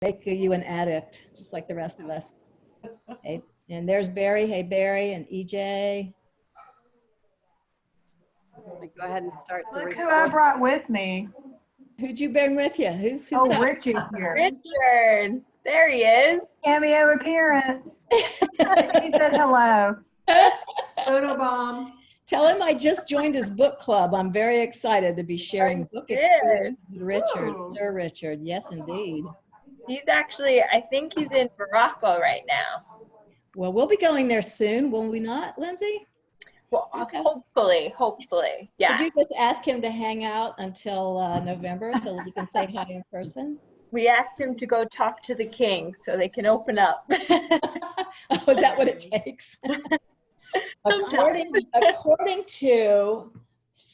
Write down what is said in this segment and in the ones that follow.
make you an addict, just like the rest of us. Hey, and there's Barry. Hey, Barry and EJ. Go ahead and start the Look who report. I brought with me. Who'd you bring with you? Who's Oh, that? Richie's here. Richard, there he is. Cameo appearance. He said hello. Photobomb. Tell him I just joined his book club. I'm very excited to be sharing book experience with Richard. Ooh. Sir Richard. Yes, indeed. He's actually, I think he's in Morocco right now. Well, we'll be going there soon, will we not, Lindsay? Well, Okay. hopefully, yes. Could you just ask him to hang out until November so that we can say hi in person? We asked him to go talk to the king so they can open up. Oh, is that what it takes? Sometimes. According to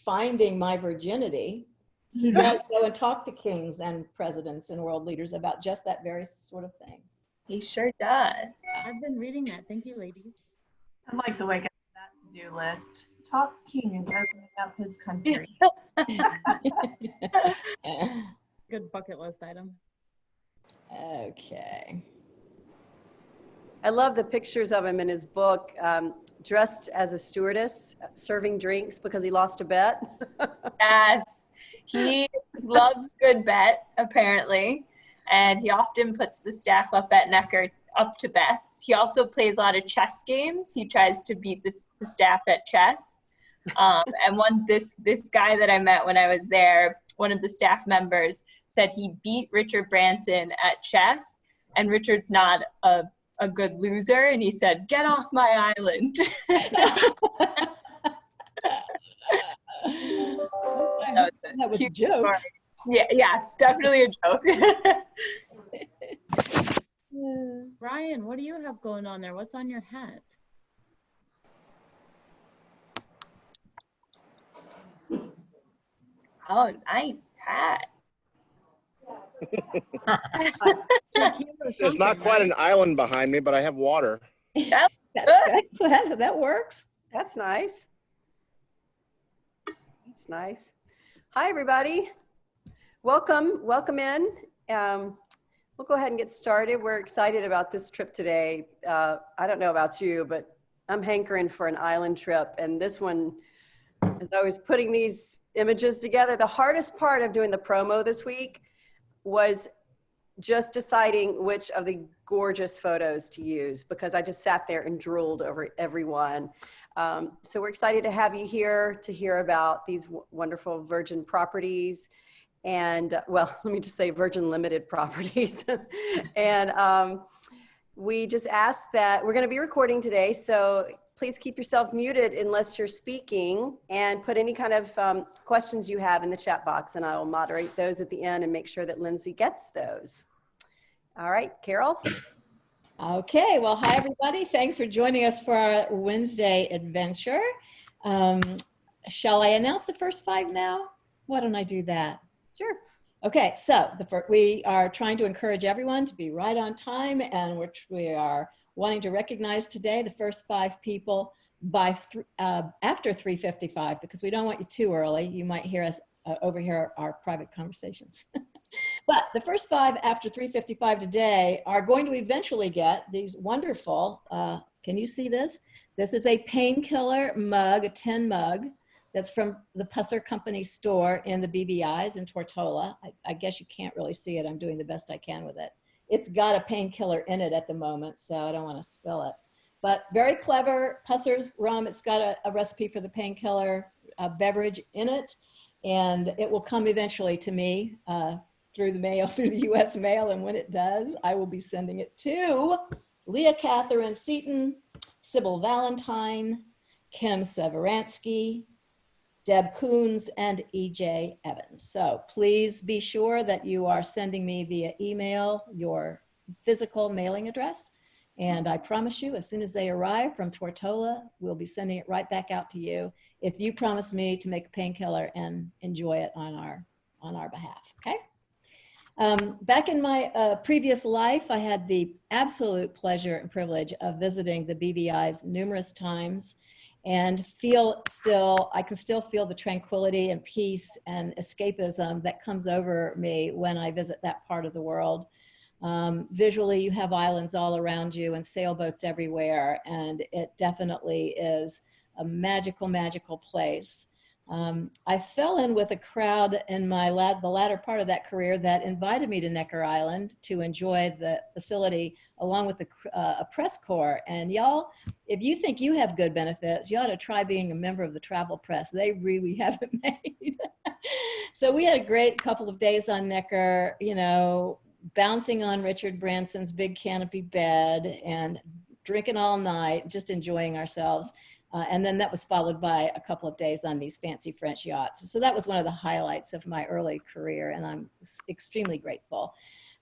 Finding My Virginity, he does go and talk to kings and presidents and world leaders about just that very sort of thing. He sure does. I've been reading that. Thank you, ladies. I'd like to wake up to that to-do list. Talk king and opening up his country. Good bucket list item. Okay. I love the pictures of him in his book, dressed as a stewardess, serving drinks because he lost a bet. Yes, he loves good bet, apparently. And he often puts the staff up at Necker up to bets. He also plays a lot of chess games. He tries to beat the staff at chess. And this guy that I met when I was there, one of the staff members said he beat Richard Branson at chess, and Richard's not a good loser, and he said, "Get off my island." That was a joke. Story. Yeah, yes, definitely a joke. Ryan, what do you have going on there? What's on your hat? Oh, nice hat. It's not quite an island behind me, but I have water. That's good. That works. That's nice. That's nice. Hi, everybody. Welcome in. We'll go ahead and get started. We're excited about this trip today. I don't know about you, but I'm hankering for an island trip. And this one, as I was putting these images together, the hardest part of doing the promo this week was just deciding which of the gorgeous photos to use, because I just sat there and drooled over every one. So we're excited to have you here to hear about these wonderful Virgin properties. And well, let me just say Virgin Limited properties. And we just asked that we're going to be recording today, so please keep yourselves muted unless you're speaking, and put any kind of questions you have in the chat box, and I will moderate those at the end and make sure that Lindsay gets those. All right, Carol. Okay, well, hi everybody. Thanks for joining us for our Wednesday adventure. Shall I announce the first 5 now? Why don't I do that? Sure. Okay, so we are trying to encourage everyone to be right on time, and we are wanting to recognize today the first 5 people by after 3:55, because we don't want you too early. You might hear us overhear our private conversations. But the first 5 after 3:55 today are going to eventually get these wonderful, can you see this? This is a painkiller mug, a tin mug. That's from the Pusser Company store in the BBIs in Tortola. I guess you can't really see it. I'm doing the best I can with it. It's got a painkiller in it at the moment, so I don't want to spill it. But very clever, Pusser's rum. It's got a recipe for the painkiller beverage in it, and it will come eventually to me through the mail, through the US mail, and when it does, I will be sending it to Leah Catherine Seaton, Sybil Valentine, Kim Severansky, Deb Coons, and EJ Evans. So please be sure that you are sending me via email your physical mailing address. And I promise you, as soon as they arrive from Tortola, we'll be sending it right back out to you if you promise me to make a painkiller and enjoy it on our behalf, okay? Back in my previous life, I had the absolute pleasure and privilege of visiting the BBIs numerous times, and I can still feel the tranquility and peace and escapism that comes over me when I visit that part of the world. Visually, you have islands all around you and sailboats everywhere, and it definitely is a magical, magical place. I fell in with a crowd in the latter part of that career that invited me to Necker Island to enjoy the facility along with a press corps. And y'all, if you think you have good benefits, you ought to try being a member of the travel press. They really have it made. So we had a great couple of days on Necker, you know, bouncing on Richard Branson's big canopy bed and drinking all night, just enjoying ourselves. And then that was followed by a couple of days on these fancy French yachts. So that was one of the highlights of my early career, and I'm extremely grateful.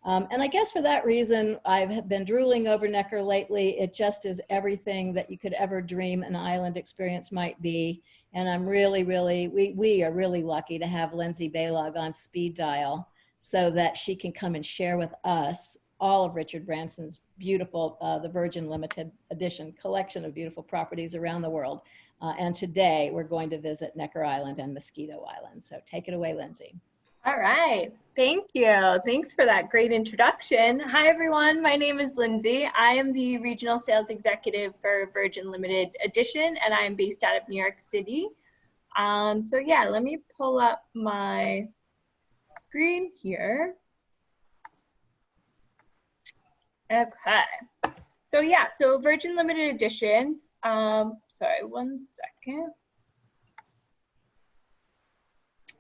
And I guess for that reason, I've been drooling over Necker lately. It just is everything that you could ever dream an island experience might be. And I'm really, we are really lucky to have Lindsay Baylog on speed dial so that she can come and share with us all of Richard Branson's beautiful, the Virgin Limited Edition collection of beautiful properties around the world. And today we're going to visit Necker Island and Mosquito Island. So take it away, Lindsay. All right. Thank you. Thanks for that great introduction. Hi, everyone. My name is Lindsay. I am the Regional Sales Executive for Virgin Limited Edition, and I am based out of New York City. So yeah, let me pull up my screen here. Okay. So yeah, so Virgin Limited Edition. Sorry, one second.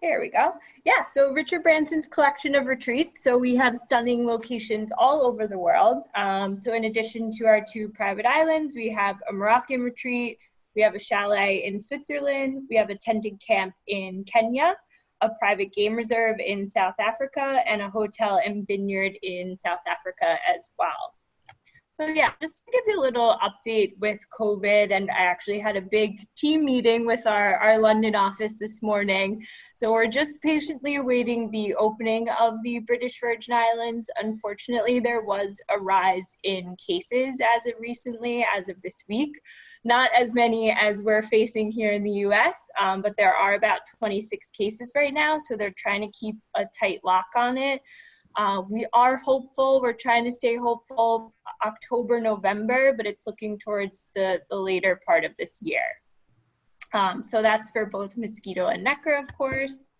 Here we go. Yeah, so Richard Branson's collection of retreats. So we have stunning locations all over the world. So in addition to our 2 private islands, we have a Moroccan retreat, we have a chalet in Switzerland, we have a tented camp in Kenya, a private game reserve in South Africa, and a hotel and vineyard in South Africa as well. So yeah, just to give you a little update with COVID, and I actually had a big team meeting with our London office this morning. So we're just patiently awaiting the opening of the British Virgin Islands. Unfortunately, there was a rise in cases as of recently, as of this week. Not as many as we're facing here in the US, but there are about 26 cases right now. So they're trying to keep a tight lock on it. We are hopeful, we're trying to stay hopeful October, November, but it's looking towards the later part of this year. So that's for both Mosquito and Necker, of course.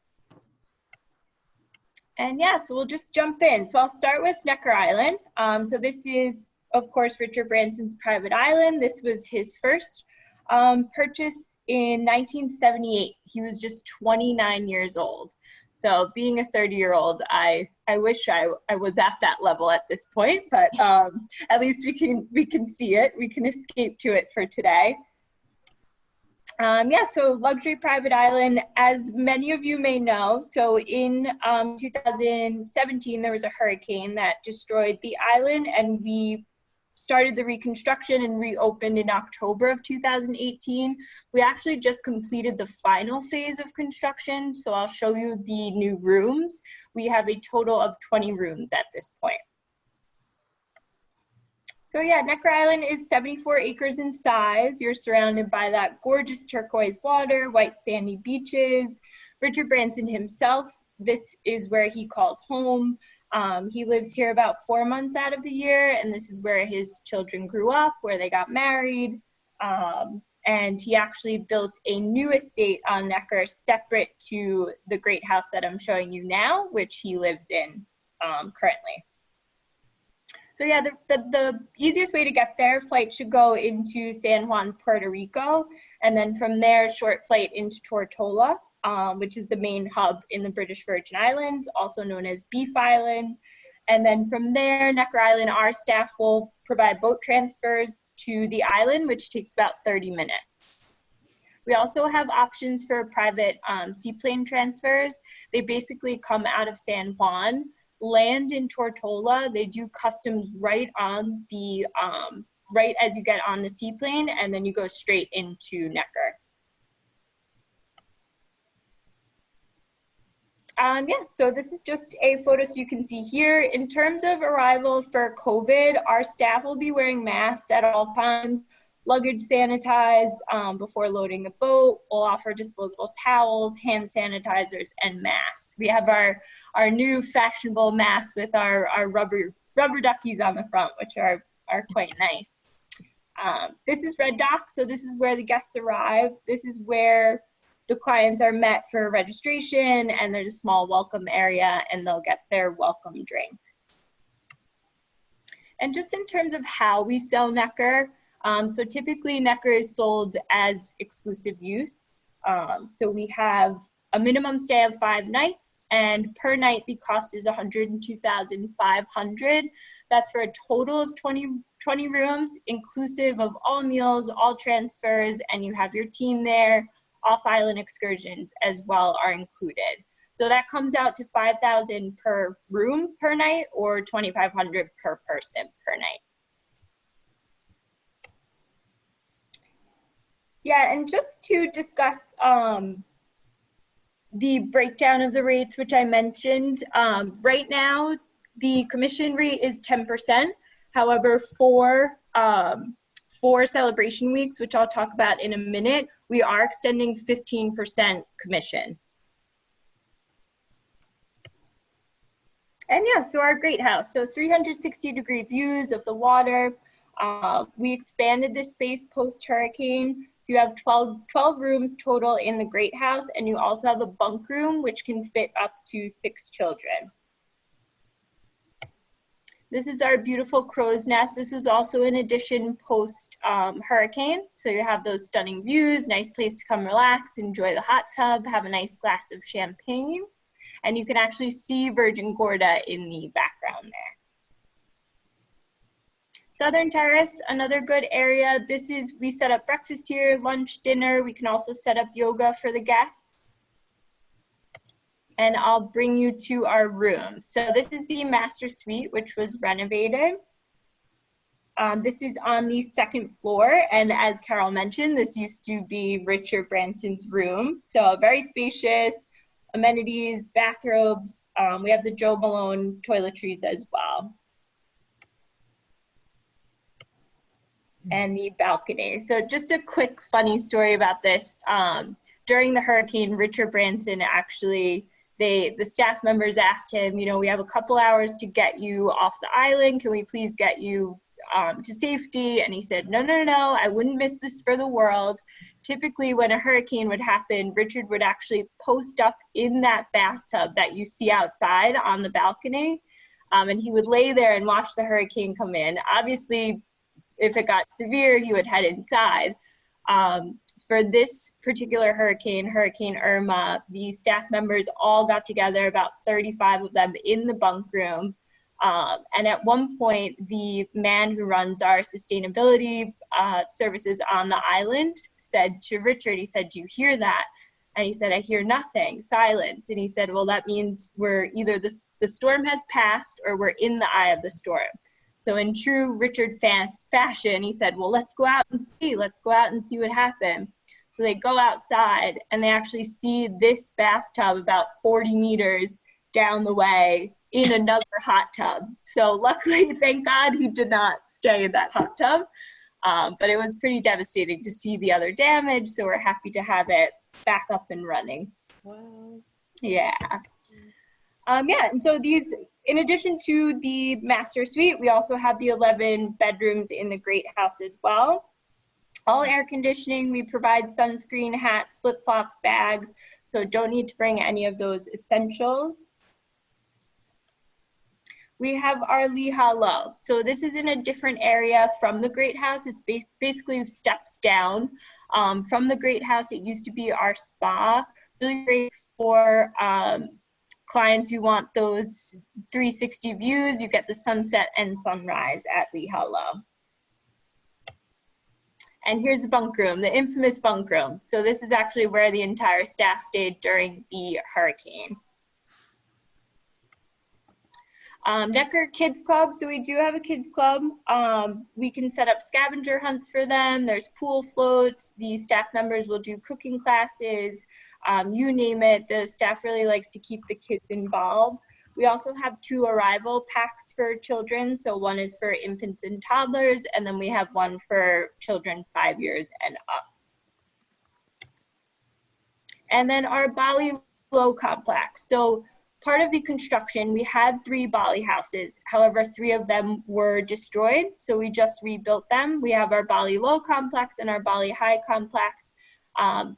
And yeah, so we'll just jump in. So I'll start with Necker Island. So this is, of course, Richard Branson's private island. This was his first purchase in 1978. He was just 29 years old. So being a 30-year-old, I wish I was at that level at this point, but at least we can see it. We can escape to it for today. Yeah, so luxury private island, as many of you may know, so in 2017, there was a hurricane that destroyed the island, and we started the reconstruction and reopened in October of 2018. We actually just completed the final phase of construction, so I'll show you the new rooms. We have a total of 20 rooms at this point. So yeah, Necker Island is 74 acres in size. You're surrounded by that gorgeous turquoise water, white sandy beaches. Richard Branson himself, this is where he calls home. He lives here about 4 months out of the year, and this is where his children grew up, where they got married. And he actually built a new estate on Necker separate to the great house that I'm showing you now, which he lives in currently. So yeah, the easiest way to get there, flight should go into San Juan, Puerto Rico, and then from there, short flight into Tortola, which is the main hub in the British Virgin Islands, also known as Beef Island. And then from there, Necker Island, our staff will provide boat transfers to the island, which takes about 30 minutes. We also have options for private seaplane transfers. They basically come out of San Juan, land in Tortola. They do customs right on the, right as you get on the seaplane, and then you go straight into Necker. Yeah, so this is just a photo so you can see here. In terms of arrival for COVID, our staff will be wearing masks at all times, luggage sanitized before loading the boat. We'll offer disposable towels, hand sanitizers, and masks. We have our new fashionable mask with our rubber rubber duckies on the front, which are quite nice. This is Red Dock, so this is where the guests arrive. This is where the clients are met for registration, and there's a small welcome area, and they'll get their welcome drinks. And just in terms of how we sell Necker, so typically Necker is sold as exclusive use. So we have a minimum stay of 5 nights, and per night the cost is $102,500. That's for a total of 20 rooms, inclusive of all meals, all transfers, and you have your team there. Off-island excursions as well are included. So that comes out to $5,000 per room per night, or $2,500 per person per night. Yeah, and just to discuss the breakdown of the rates, which I mentioned, right now the commission rate is 10%. However, for celebration weeks, which I'll talk about in a minute, we are extending 15% commission. And yeah, so our great house, so 360-degree views of the water. We expanded this space post-hurricane, so you have 12 rooms total in the great house, and you also have a bunk room which can fit up to 6 children. This is our beautiful crow's nest. This was also an addition post-hurricane. So you have those stunning views, nice place to come relax, enjoy the hot tub, have a nice glass of champagne. And you can actually see Virgin Gorda in the background there. Southern Terrace, another good area. We set up breakfast here, lunch, dinner. We can also set up yoga for the guests. And I'll bring you to our room. So this is the master suite, which was renovated. This is on the 2nd floor. And as Carol mentioned, this used to be Richard Branson's room. So very spacious, amenities, bathrobes. We have the Joe Malone toiletries as well. And the balcony. So just a quick funny story about this. During the hurricane, Richard Branson actually, the staff members asked him, you know, we have a couple hours to get you off the island. Can we please get you to safety? And he said, no, no, no, I wouldn't miss this for the world. Typically when a hurricane would happen, Richard would actually post up in that bathtub that you see outside on the balcony. And he would lay there and watch the hurricane come in. Obviously, if it got severe, he would head inside. For this particular hurricane, Hurricane Irma, the staff members all got together, about 35 of them in the bunk room. And at one point, the man who runs our sustainability services on the island said to Richard, he said, do you hear that? And he said, I hear nothing, silence. And he said, well, that means we're either the storm has passed or we're in the eye of the storm. So in true Richard fashion, he said, well, let's go out and see. Let's go out and see what happened. So they go outside and they actually see this bathtub about 40 meters down the way in another hot tub. So luckily, thank God, he did not stay in that hot tub. But it was pretty devastating to see the other damage. So we're happy to have it back up and running. Wow. Yeah. Yeah, and so these, in addition to the master suite, we also have the 11 bedrooms in the great house as well. All air conditioning, we provide sunscreen, hats, flip-flops, bags, so don't need to bring any of those essentials. We have our Liha Low. So this is in a different area from the great house. It's basically steps down from the great house. It used to be our spa, really great for clients who want those 360 views. You get the sunset and sunrise at Liha Low. And here's the bunk room, the infamous bunk room. So this is actually where the entire staff stayed during the hurricane. Necker Kids Club, so we do have a kids club. We can set up scavenger hunts for them. There's pool floats. The staff members will do cooking classes. You name it, the staff really likes to keep the kids involved. We also have 2 arrival packs for children. So one is for infants and toddlers, and then we have one for children 5 years and up. And then our Bali Low complex. So part of the construction, we had 3 Bali houses. However, 3 of them were destroyed, so we just rebuilt them. We have our Bali Low complex and our Bali High complex.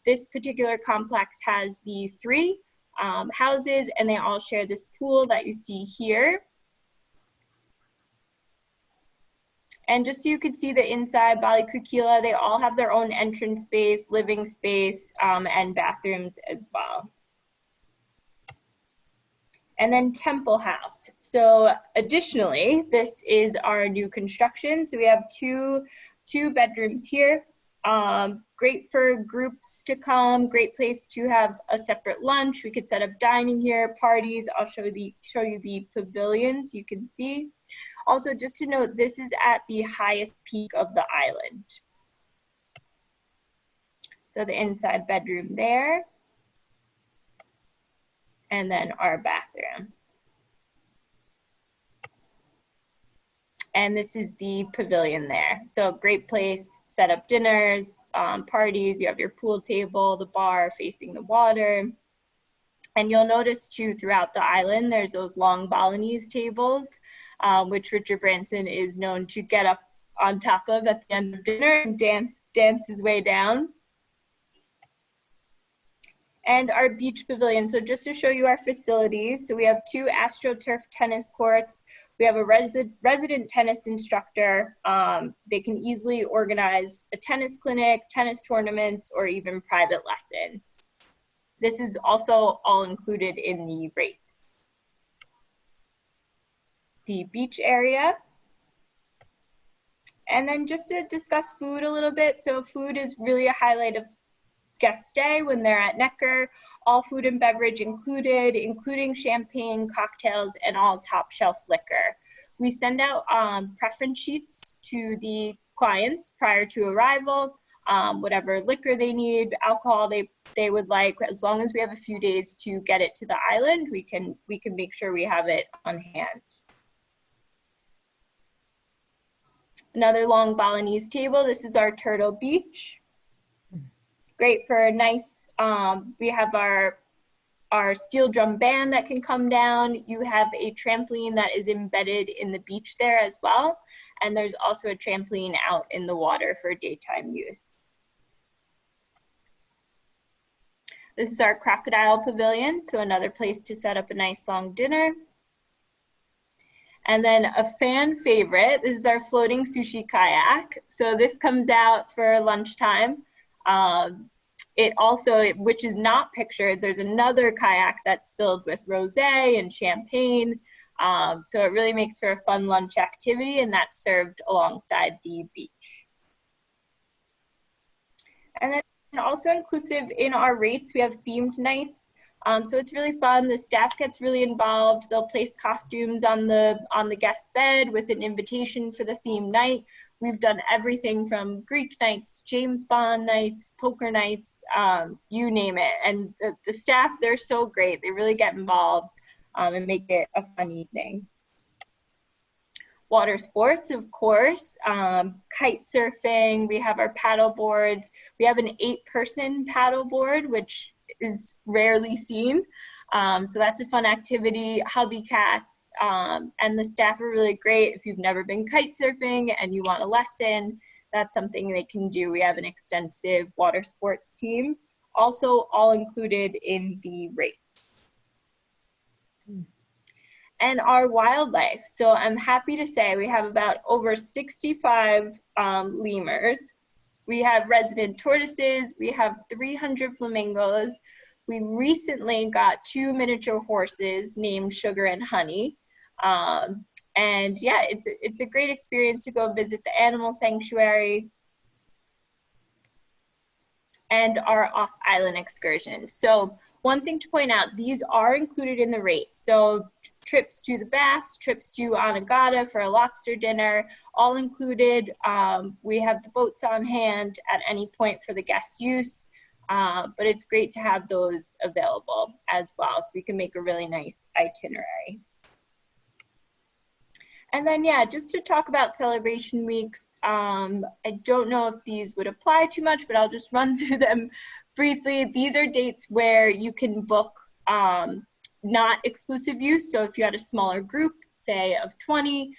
This particular complex has the 3 houses, and they all share this pool that you see here. And just so you could see the inside, Bali Kukila, they all have their own entrance space, living space, and bathrooms as well. And then Temple House. So additionally, this is our new construction. So we have two bedrooms here. Great for groups to come, great place to have a separate lunch. We could set up dining here, parties. I'll show you the pavilions you can see. Also, just to note, this is at the highest peak of the island. So the inside bedroom there. And then our bathroom. And this is the pavilion there. So great place, set up dinners, parties, you have your pool table, the bar facing the water. And you'll notice too, throughout the island, there's those long Balinese tables, which Richard Branson is known to get up on top of at the end of dinner and dance his way down. And our beach pavilion. So just to show you our facilities, so we have 2 AstroTurf tennis courts. We have a resident tennis instructor. They can easily organize a tennis clinic, tennis tournaments, or even private lessons. This is also all included in the rates. The beach area. And then just to discuss food a little bit. So food is really a highlight of guest stay when they're at Necker. All food and beverage included, including champagne, cocktails, and all top shelf liquor. We send out preference sheets to the clients prior to arrival, whatever liquor they need, alcohol they would like. As long as we have a few days to get it to the island, we can make sure we have it on hand. Another long Balinese table. This is our Turtle Beach. Great for a nice, we have our steel drum band that can come down. You have a trampoline that is embedded in the beach there as well. And there's also a trampoline out in the water for daytime use. This is our Crocodile Pavilion, so another place to set up a nice long dinner. And then a fan favorite, this is our floating sushi kayak. So this comes out for lunchtime. It also, which is not pictured, there's another kayak that's filled with rosé and champagne. So it really makes for a fun lunch activity, and that's served alongside the beach. And then also inclusive in our rates, we have themed nights. So it's really fun. The staff gets really involved. They'll place costumes on the guest bed with an invitation for the theme night. We've done everything from Greek nights, James Bond nights, poker nights, you name it. And the staff, they're so great. They really get involved and make it a fun evening. Water sports, of course, kite surfing. We have our paddle boards. We have an 8-person paddle board, which is rarely seen. So that's a fun activity. Hubby cats, and the staff are really great. If you've never been kite surfing and you want a lesson, that's something they can do. We have an extensive water sports team, also all included in the rates. And our wildlife. So I'm happy to say we have about over 65 lemurs. We have resident tortoises. We have 300 flamingos. We recently got 2 miniature horses named Sugar and Honey. And yeah, it's a great experience to go visit the animal sanctuary and our off-island excursions. So one thing to point out, these are included in the rate. So trips to the Bass, trips to Anegada for a lobster dinner, all included. We have the boats on hand at any point for the guest use, but it's great to have those available as well, so we can make a really nice itinerary. And then, yeah, just to talk about celebration weeks, I don't know if these would apply too much, but I'll just run through them briefly. These are dates where you can book not exclusive use. So if you had a smaller group, say of 20,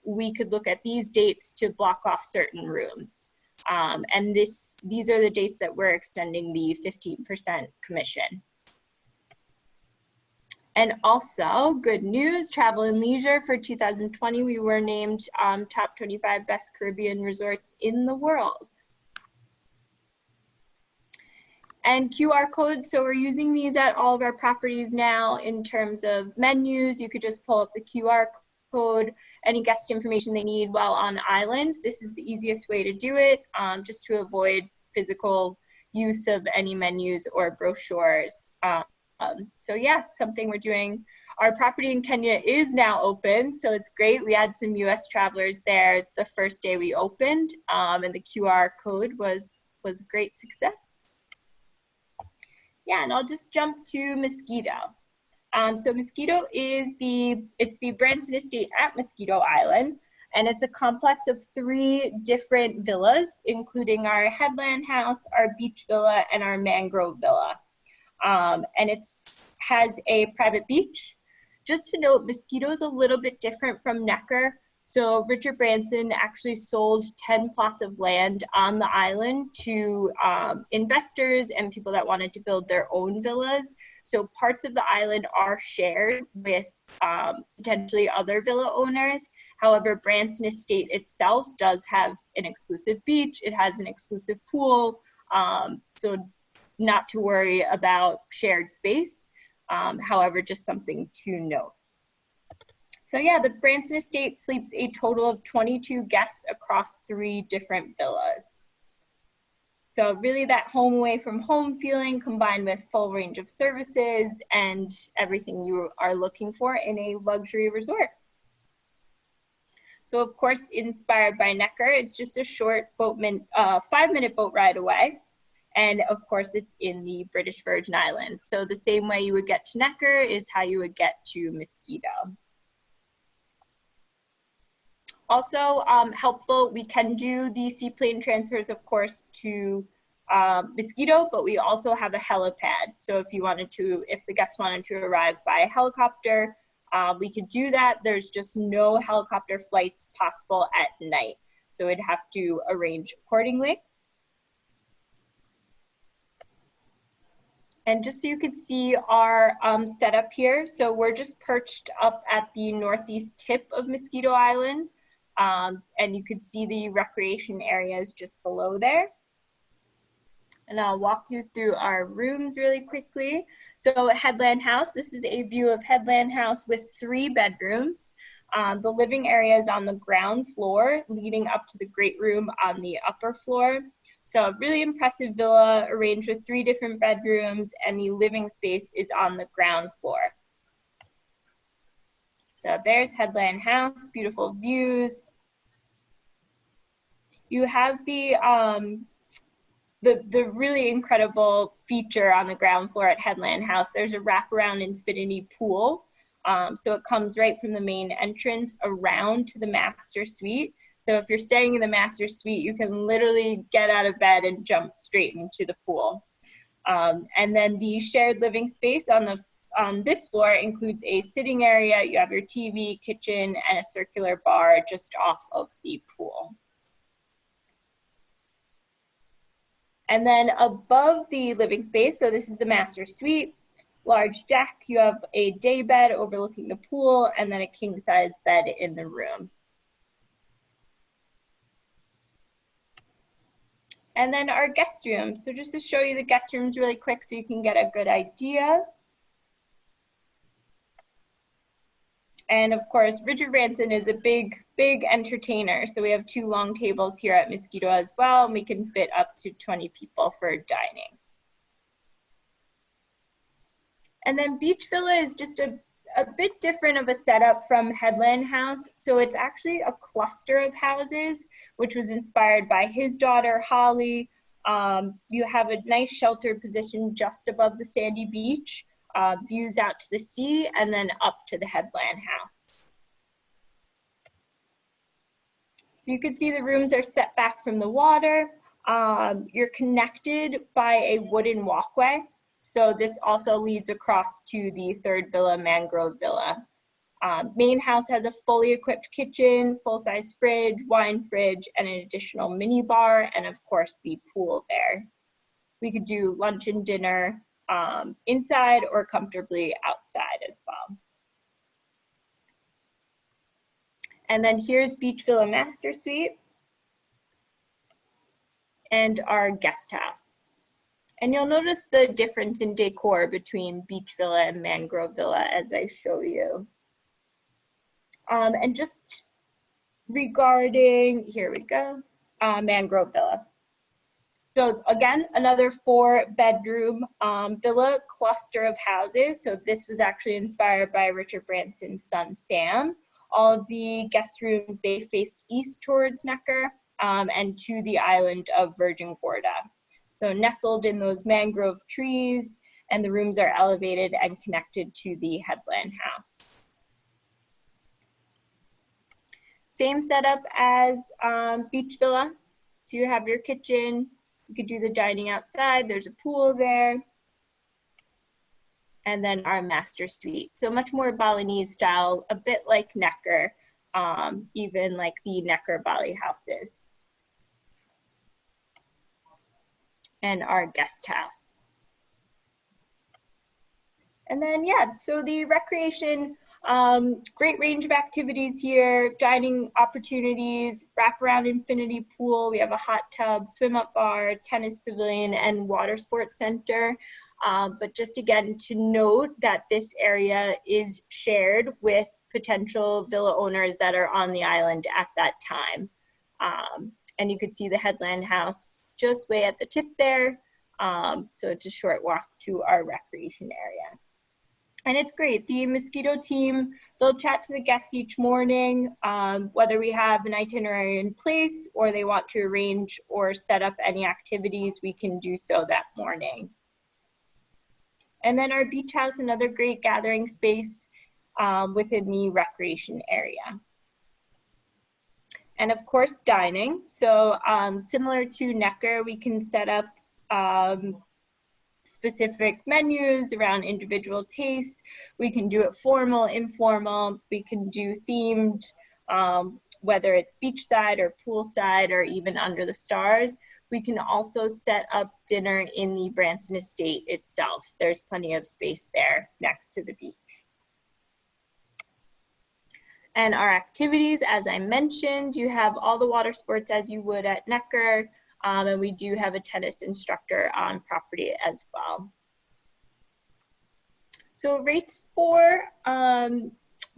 we could look at these dates to block off certain rooms. And these are the dates that we're extending the 15% commission. And also, good news, Travel and Leisure for 2020, we were named top 25 best Caribbean resorts in the world. And QR codes, so we're using these at all of our properties now in terms of menus. You could just pull up the QR code, any guest information they need while on island. This is the easiest way to do it, just to avoid physical use of any menus or brochures. So yeah, something we're doing. Our property in Kenya is now open, so it's great. We had some US travelers there the first day we opened, and the QR code was a great success. Yeah, and I'll just jump to Mosquito. So Mosquito is the Branson Estate at Mosquito Island, and it's a complex of 3 different villas, including our headland house, our beach villa, and our mangrove villa. And it has a private beach. Just to note, Mosquito is a little bit different from Necker. So Richard Branson actually sold 10 plots of land on the island to investors and people that wanted to build their own villas. So parts of the island are shared with potentially other villa owners. However, Branson Estate itself does have an exclusive beach. It has an exclusive pool. So not to worry about shared space. However, just something to note. So yeah, the Branson Estate sleeps a total of 22 guests across 3 different villas. So really that home away from home feeling combined with full range of services and everything you are looking for in a luxury resort. So of course, inspired by Necker, it's just a short 5-minute boat ride away. And of course, it's in the British Virgin Islands. So the same way you would get to Necker is how you would get to Mosquito. Also helpful, we can do the seaplane transfers, of course, to Mosquito, but we also have a helipad. So if the guests wanted to arrive by helicopter, we could do that. There's just no helicopter flights possible at night. So we'd have to arrange accordingly. And just so you could see our setup here, so we're just perched up at the northeast tip of Mosquito Island. And you could see the recreation areas just below there. And I'll walk you through our rooms really quickly. So Headland House, this is a view of Headland House with 3 bedrooms. The living area is on the ground floor, leading up to the great room on the upper floor. So a really impressive villa arranged with 3 different bedrooms, and the living space is on the ground floor. So there's Headland House, beautiful views. You have the really incredible feature on the ground floor at Headland House. There's a wraparound infinity pool. So it comes right from the main entrance around to the master suite. So if you're staying in the master suite, you can literally get out of bed and jump straight into the pool. And then the shared living space on this floor includes a sitting area. You have your TV, kitchen, and a circular bar just off of the pool. And then above the living space, so this is the master suite, large deck, you have a day bed overlooking the pool, and then a king size bed in the room. And then our guest room. So just to show you the guest rooms really quick so you can get a good idea. And of course, Richard Branson is a big entertainer. So we have 2 long tables here at Mosquito as well, and we can fit up to 20 people for dining. And then Beach Villa is just a bit different of a setup from Headland House. So it's actually a cluster of houses, which was inspired by his daughter, Holly. You have a nice shelter position just above the sandy beach. Views out to the sea, and then up to the Headland House. So you can see the rooms are set back from the water. You're connected by a wooden walkway. So this also leads across to the third villa, Mangrove Villa. Main house has a fully equipped kitchen, full-size fridge, wine fridge, and an additional mini bar, and of course the pool there. We could do lunch and dinner inside or comfortably outside as well. And then here's Beach Villa Master Suite and our guest house. And you'll notice the difference in decor between Beach Villa and Mangrove Villa as I show you. And just regarding, here we go, Mangrove Villa. So again, another 4-bedroom villa cluster of houses. So this was actually inspired by Richard Branson's son, Sam. All of the guest rooms, they faced east towards Necker and to the island of Virgin Gorda. So nestled in those mangrove trees, and the rooms are elevated and connected to the headland house. Same setup as Beach Villa. So you have your kitchen, you could do the dining outside, there's a pool there. And then our master suite. So much more Balinese style, a bit like Necker, even like the Necker Bali houses. And our guest house. And then, yeah, so the recreation, great range of activities here, dining opportunities, wraparound infinity pool. We have a hot tub, swim up bar, tennis pavilion, and water sports center. But just again to note that this area is shared with potential villa owners that are on the island at that time. And you could see the headland house just way at the tip there. So it's a short walk to our recreation area. And it's great. The Mosquito team, they'll chat to the guests each morning, whether we have an itinerary in place or they want to arrange or set up any activities, we can do so that morning. And then our beach house, another great gathering space within the recreation area. And of course, dining. So similar to Necker, we can set up specific menus around individual tastes. We can do it formal, informal. We can do themed, whether it's beachside or poolside or even under the stars. We can also set up dinner in the Branson Estate itself. There's plenty of space there next to the beach. And our activities, as I mentioned, you have all the water sports as you would at Necker, and we do have a tennis instructor on property as well. So rates for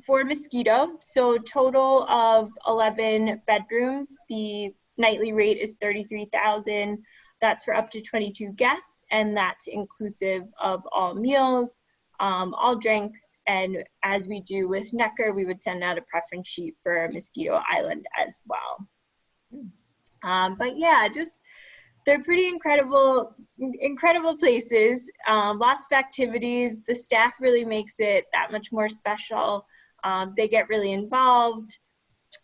Mosquito, so total of 11 bedrooms. The nightly rate is $33,000. That's for up to 22 guests, and that's inclusive of all meals, all drinks, and as we do with Necker, we would send out a preference sheet for Mosquito Island as well. But yeah, just they're pretty incredible places. Lots of activities. The staff really makes it that much more special. They get really involved.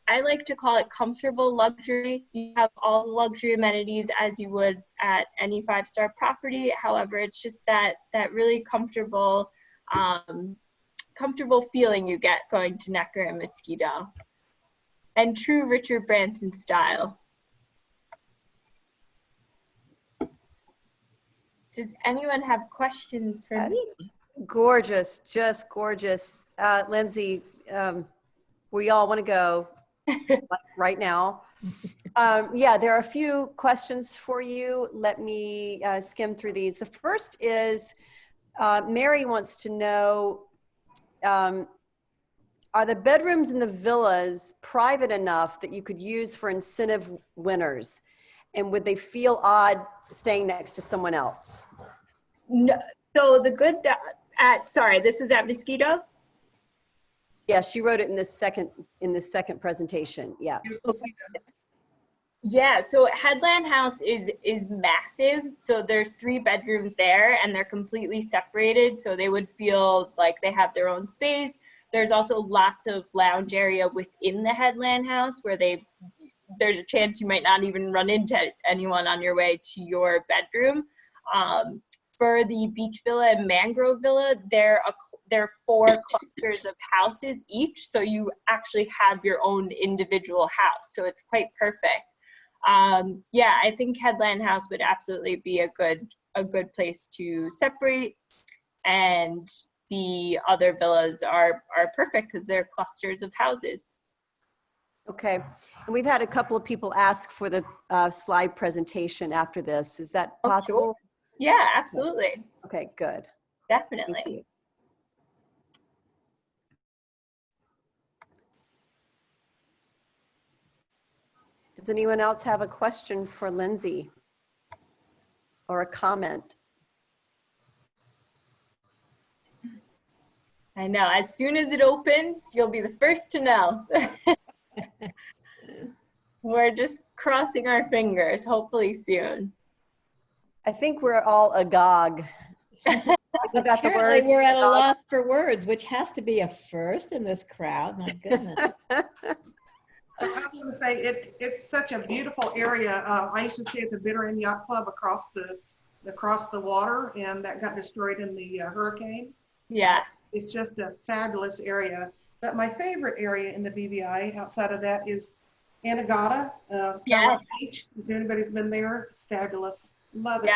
I like to call it comfortable luxury. You have all the luxury amenities as you would at any 5-star property. However, it's just that really comfortable feeling you get going to Necker and Mosquito. And true Richard Branson style. Does anyone have questions for me? Gorgeous, just gorgeous. Lindsay, we all want to go right now. Yeah, there are a few questions for you. Let me skim through these. The first is, Mary wants to know, are the bedrooms in the villas private enough that you could use for incentive winners? And would they feel odd staying next to someone else? No, so the good that sorry, this was at Mosquito? Yeah, she wrote it in this second presentation. Yeah. Yeah, so Headland House is massive. So there's 3 bedrooms there and they're completely separated. So they would feel like they have their own space. There's also lots of lounge area within the Headland House where there's a chance you might not even run into anyone on your way to your bedroom. For the beach villa and mangrove villa, there are 4 clusters of houses each, so you actually have your own individual house. So it's quite perfect. Yeah, I think Headland House would absolutely be a good place to separate, and the other villas are perfect because they're clusters of houses. Okay. And we've had a couple of people ask for the slide presentation after this. Is that Oh, possible? sure. Yeah, absolutely. Okay, good. Definitely. Thank you. Does anyone else have a question for Lindsay or a comment? I know. As soon as it opens, you'll be the first to know. We're just crossing our fingers, hopefully soon. I think we're all agog. You got the Apparently word? we're at a Agog? loss for words, which has to be a first in this crowd. My goodness. I was going to say, it's such a beautiful area. I used to stay at the Bitter End Yacht Club across the water, and that got destroyed in the hurricane. Yes. It's just a fabulous area. But my favorite area in the BVI outside of that is Anegada. Yes. Beach. If anybody's been there, it's fabulous. Love it.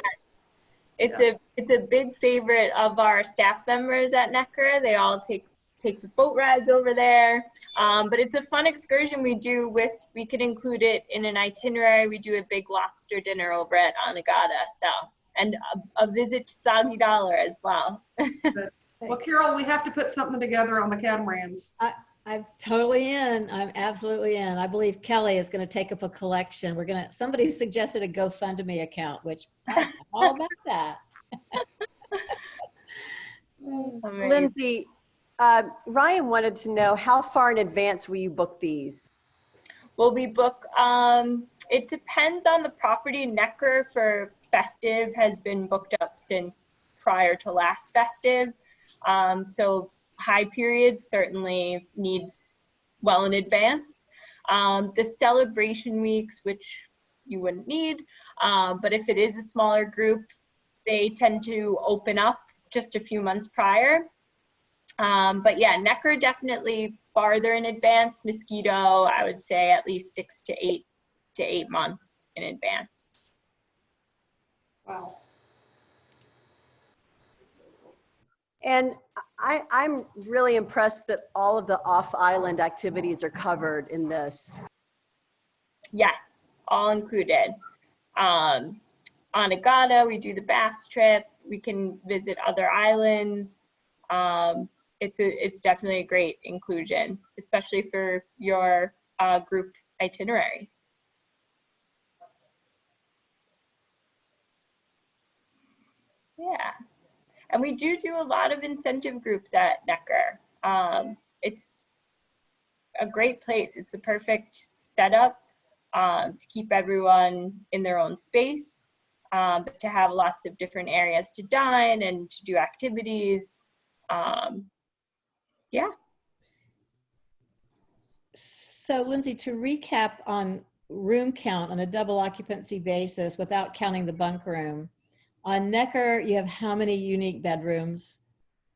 Yes. It's a big favorite of our staff members at Necker. They all take the boat rides over there. But it's a fun excursion we do we could include it in an itinerary. We do a big lobster dinner over at Anegada. And a visit to Soggy Dollar as well. Well, Carol, we have to put something together on the catamarans. I'm totally in. I'm absolutely in. I believe Kelly is going to take up a collection. Somebody suggested a GoFundMe account, which I'm all about that. Amazing. Lindsay, Ryan wanted to know how far in advance will you book these? Well, we book, it depends on the property. Necker for festive has been booked up since prior to last festive. So high period certainly needs well in advance. The celebration weeks, which you wouldn't need, but if it is a smaller group, they tend to open up just a few months prior. But yeah, Necker definitely farther in advance. Mosquito, I would say at least 6 to 8 months in advance. Wow. And I'm really impressed that all of the off-island activities are covered in this. Yes, all included. On Agata, we do the bass trip. We can visit other islands. It's definitely a great inclusion, especially for your group itineraries. Yeah. And we do a lot of incentive groups at Necker. It's a great place. It's a perfect setup to keep everyone in their own space, but to have lots of different areas to dine and to do activities. Yeah. So Lindsay, to recap on room count on a double occupancy basis without counting the bunk room, on Necker, you have how many unique bedrooms?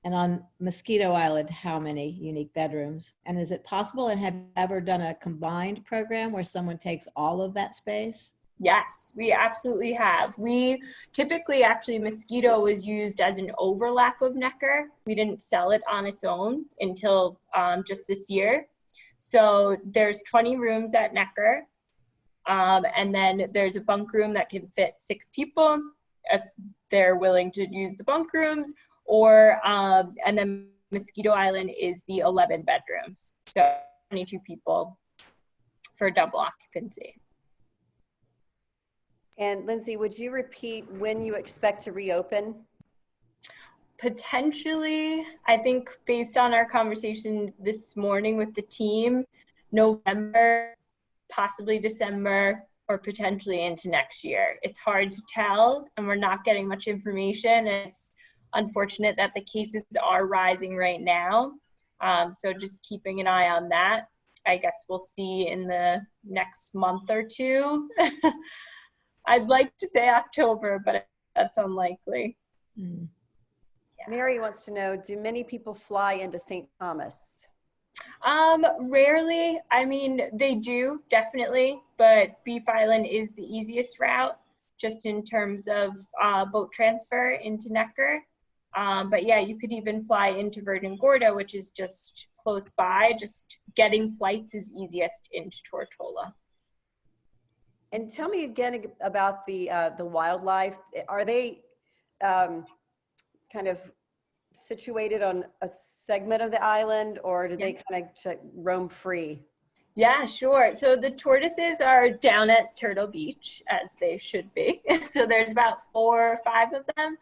And on Mosquito Island, how many unique bedrooms? And is it possible, and have you ever done a combined program where someone takes all of that space? Yes, we absolutely have. We typically, actually, Mosquito was used as an overlap of Necker. We didn't sell it on its own until just this year. So there's 20 rooms at Necker. And then there's a bunk room that can fit 6 people if they're willing to use the bunk rooms, or and then Mosquito Island is the 11 bedrooms, so 22 people for double occupancy. And Lindsay, would you repeat when you expect to reopen? Potentially, I think based on our conversation this morning with the team, November, possibly December, or potentially into next year. It's hard to tell, and we're not getting much information. It's unfortunate that the cases are rising right now. So just keeping an eye on that. I guess we'll see in the next month or two. I'd like to say October, but that's unlikely. Mm. Mary wants to know, do many people fly into St. Thomas? Rarely. I mean, they do definitely, but Beef Island is the easiest route just in terms of boat transfer into Necker. But yeah, you could even fly into Virgin Gorda, which is just close by. Just getting flights is easiest into Tortola. And tell me again about the wildlife. Are they kind of situated on a segment of the island, or do they kind of roam free? Yeah, sure. So the tortoises are down at Turtle Beach, as they should be. So there's about 4 or 5 of them.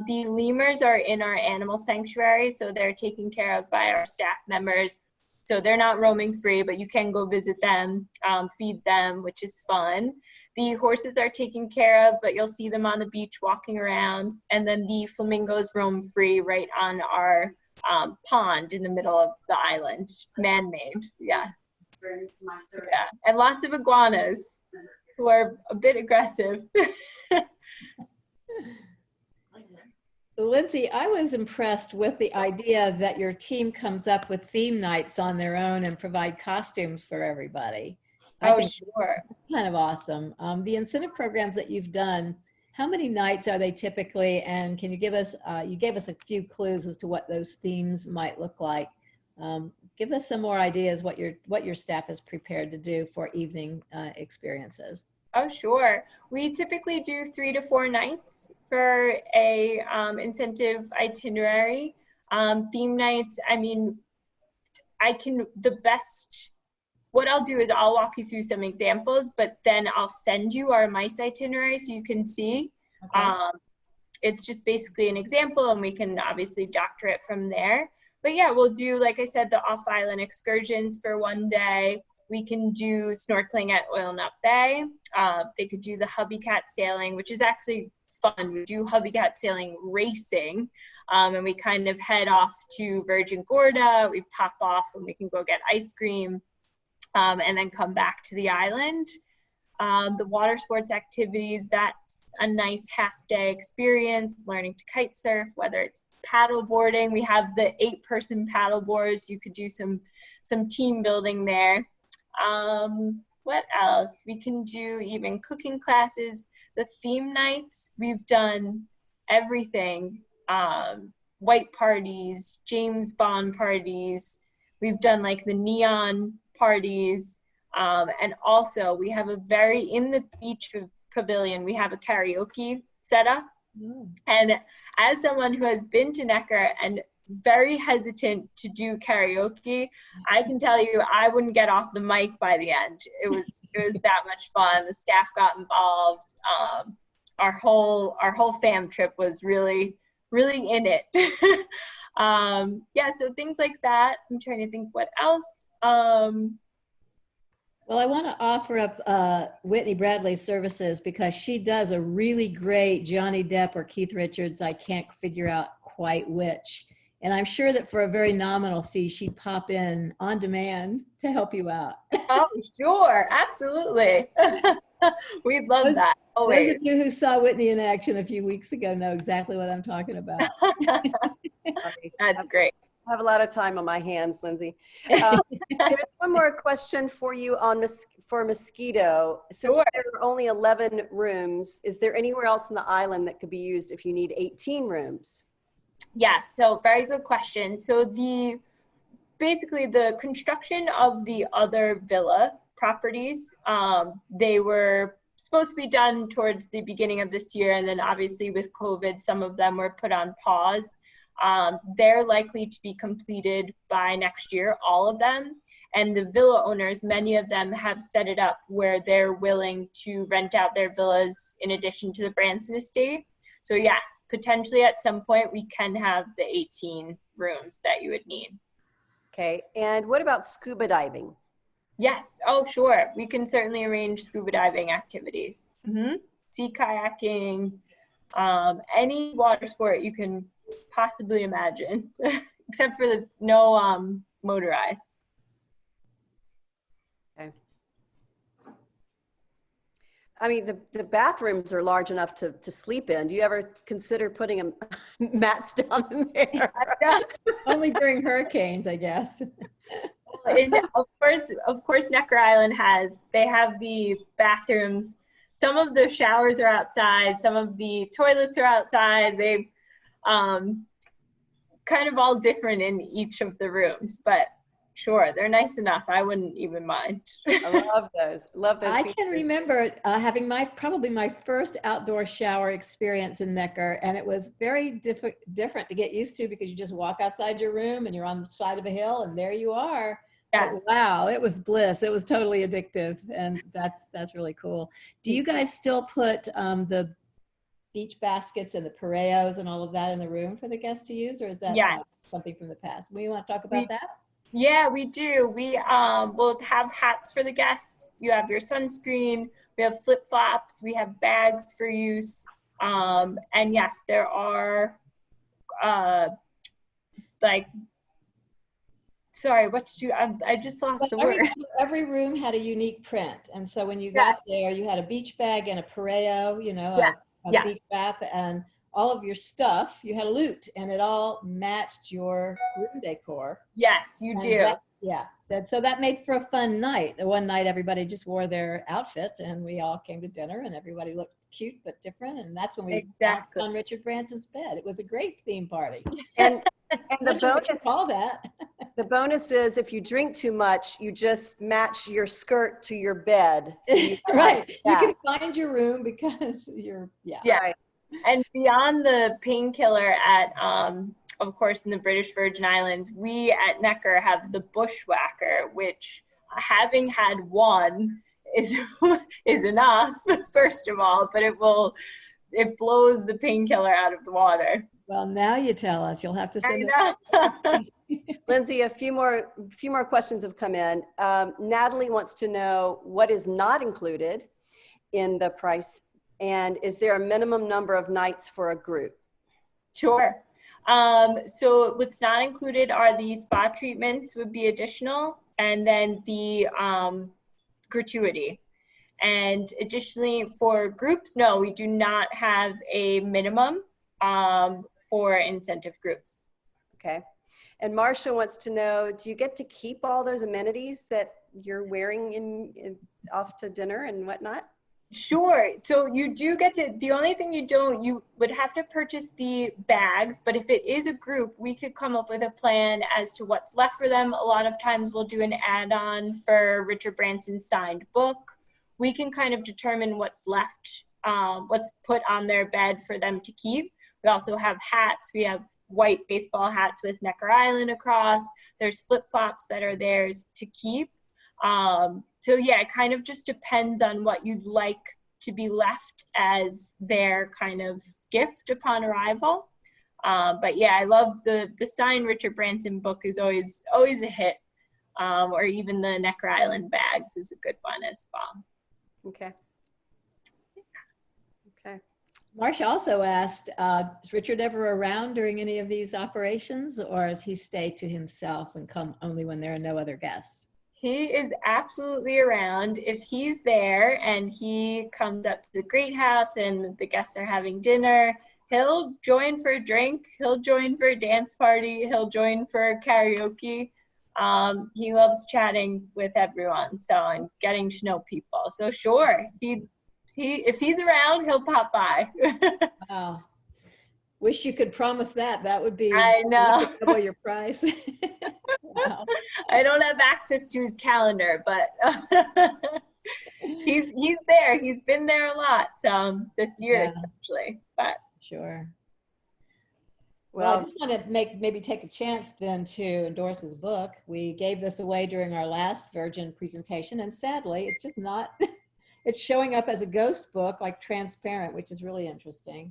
The lemurs are in our animal sanctuary, so they're taken care of by our staff members. So they're not roaming free, but you can go visit them, feed them, which is fun. The horses are taken care of, but you'll see them on the beach walking around. And then the flamingos roam free right on our pond in the middle of the island, man-made, yes. Yeah, and lots of iguanas who are a bit aggressive. Lindsay, I was impressed with the idea that your team comes up with theme nights on their own and provide costumes for everybody. I think Sure. that's kind of awesome. The incentive programs that you've done, how many nights are they typically? And can you give us, you gave us a few clues as to what those themes might look like. Give us some more ideas what your staff is prepared to do for evening experiences. Oh, sure. We typically do 3 to 4 nights for a incentive itinerary. Theme nights, I mean, what I'll do is I'll walk you through some examples, but then I'll send you our MICE itinerary so you can see. Okay. It's just basically an example, and we can obviously doctor it from there. But yeah, we'll do, like I said, the off-island excursions for one day. We can do snorkeling at Oil Nut Bay. They could do the Hubby Cat sailing, which is actually fun. We do Hubby Cat sailing racing, and we kind of head off to Virgin Gorda. We top off and we can go get ice cream, and then come back to the island. The water sports activities, that's a nice half-day experience, learning to kite surf, whether it's paddle boarding. We have the 8-person paddle boards. You could do some team building there. What else? We can do even cooking classes. The theme nights, we've done everything. White parties, James Bond parties. We've done like the neon parties. And also we have in the beach pavilion, we have a karaoke setup. And as someone who has been to Necker and very hesitant to do karaoke, I can tell you I wouldn't get off the mic by the end. It was that much fun. The staff got involved. Our whole fam trip was really in it. Yeah, so things like that. I'm trying to think what else. Well, I want to offer up Whitney Bradley's services because she does a really great Johnny Depp or Keith Richards. I can't figure out quite which. And I'm sure that for a very nominal fee, she'd pop in on demand to help you out. Oh, sure. Absolutely. We'd love that. Those of you who saw Whitney in action a few weeks ago know exactly what I'm talking about. That's great. I have a lot of time on my hands, Lindsay. There's one more question for you on for Mosquito. Since Sure. there are only 11 rooms, is there anywhere else on the island that could be used if you need 18 rooms? Yes, so very good question. So basically the construction of the other villa properties, they were supposed to be done towards the beginning of this year, and then obviously with COVID, some of them were put on pause. They're likely to be completed by next year, all of them. And the villa owners, many of them have set it up where they're willing to rent out their villas in addition to the Branson estate. So yes, potentially at some point we can have the 18 rooms that you would need. Okay, and what about scuba diving? Yes, oh sure. We can certainly arrange scuba diving activities. Sea kayaking, any water sport you can possibly imagine, except for the no motorized. Okay. I mean, the bathrooms are large enough to sleep in. Do you ever consider putting mats down in there? Only during hurricanes, I guess. And of course, Necker Island they have the bathrooms. Some of the showers are outside. Some of the toilets are outside. They kind of all different in each of the rooms, but sure, they're nice enough. I wouldn't even mind. I love those. Love those. I features. can remember having probably my first outdoor shower experience in Necker, and it was very different to get used to because you just walk outside your room and you're on the side of a hill and there you are. Yes. But wow, it was bliss. It was totally addictive, and that's really cool. Do you guys still put the beach baskets and the pareos and all of that in the room for the guests to use, or is that Yes. something from the past? We want to talk about that? Yeah, we do. We will have hats for the guests. You have your sunscreen. We have flip-flops. We have bags for use. And yes, there are sorry, what did you, I just lost the word. Every room had a unique print. And so when you got there, you had a beach bag and a pareo, you know, a beach wrap, and all of your stuff, you had a loot, and it all matched your room decor. Yes, you do. So that made for a fun night. One night, everybody just wore their outfit, and we all came to dinner, and everybody looked cute but different. And that's when we bounced on Richard Branson's bed. It was a great theme party. And the bonus, call that. The bonus is if you drink too much, you just match your skirt to your bed. So right. You can find your room because you're, Right. And beyond the painkiller at, of course, in the British Virgin Islands, we at Necker have the Bushwhacker, which having had one is enough, first of all, but it blows the painkiller out of the water. Well, now you tell us. You'll have to send it. Lindsay, a few more questions have come in. Natalie wants to know what is not included in the price, and is there a minimum number of nights for a group? Sure. So what's not included are the spa treatments would be additional, and then the gratuity. And additionally for groups, no, we do not have a minimum for incentive groups. Okay. And Marcia wants to know, do you get to keep all those amenities that you're wearing off to dinner and whatnot? Sure. So you do get to, the only thing you would have to purchase the bags, but if it is a group, we could come up with a plan as to what's left for them. A lot of times we'll do an add-on for Richard Branson's signed book. We can kind of determine what's left, what's put on their bed for them to keep. We also have hats. We have white baseball hats with Necker Island across. There's flip-flops that are theirs to keep. So yeah, it kind of just depends on what you'd like to be left as their kind of gift upon arrival. But yeah, I love the signed Richard Branson book is always a hit. Or even the Necker Island bags is a good one as well. Okay. Okay. Marcia also asked, is Richard ever around during any of these operations, or does he stay to himself and come only when there are no other guests? He is absolutely around. If he's there and he comes up to the Great House and the guests are having dinner, he'll join for a drink, he'll join for a dance party, he'll join for karaoke. He loves chatting with everyone, and getting to know people. So sure, if he's around, he'll pop by. Wow. Wish you could promise that. That would be, I know, double your price. Wow. I don't have access to his calendar, but he's there. He's been there a lot this year, especially. But sure. Well, I just want to maybe take a chance then to endorse his book. We gave this away during our last Virgin presentation, and sadly, it's just not. It's showing up as a ghost book, like transparent, which is really interesting.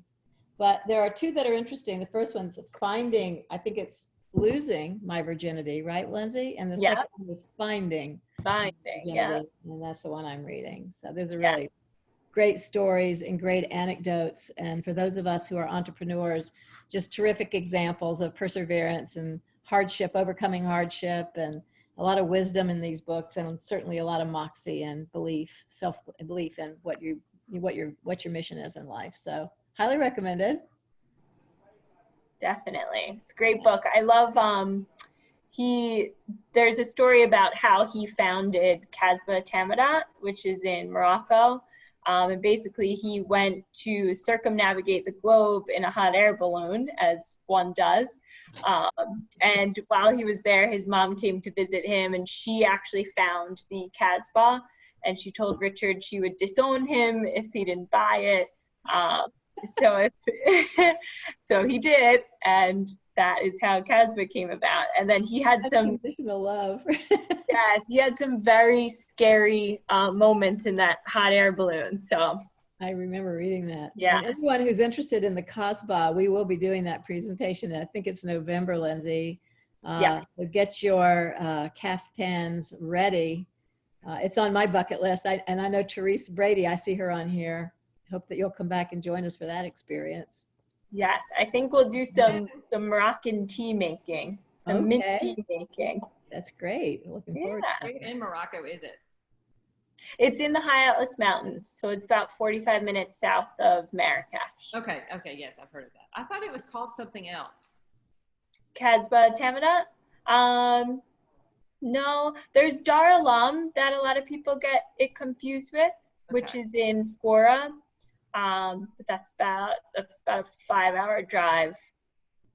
But there are two that are interesting. The first one's Finding, I think it's Losing My Virginity, right, Lindsay? And the second one was Finding Virginity, and that's the one I'm reading. So those are really great stories and great anecdotes. And for those of us who are entrepreneurs, just terrific examples of perseverance and hardship, overcoming hardship, and a lot of wisdom in these books, and certainly a lot of moxie and belief, self-belief in what you what your mission is in life. So highly recommended. Definitely. It's a great book. I love there's a story about how he founded Casbah Tamadat, which is in Morocco. And basically he went to circumnavigate the globe in a hot air balloon, as one does. And while he was there, his mom came to visit him, and she actually found the Casbah, and she told Richard she would disown him if he didn't buy it. So he did, and that is how Casbah came about. And then he had some conditional love. yes, he had some very scary moments in that hot air balloon. So I remember reading that. Yeah. And anyone who's interested in the Casbah, we will be doing that presentation. I think it's November, Lindsay. Yeah. So get your caftans ready. It's on my bucket list. And I know Therese Brady, I see her on here. Hope that you'll come back and join us for that experience. yes, I think we'll do some Moroccan tea making, some mint Okay. tea making. That's great. Looking forward to Yeah. it. Where in Morocco is it? It's in the High Atlas Mountains, so it's about 45 minutes south of Marrakesh. Okay, yes, I've heard of that. I thought it was called something else. Casbah Tamadat? No, there's Dar Alam that a lot of people get it confused with, which Okay. is in Skora. But that's about a 5-hour drive.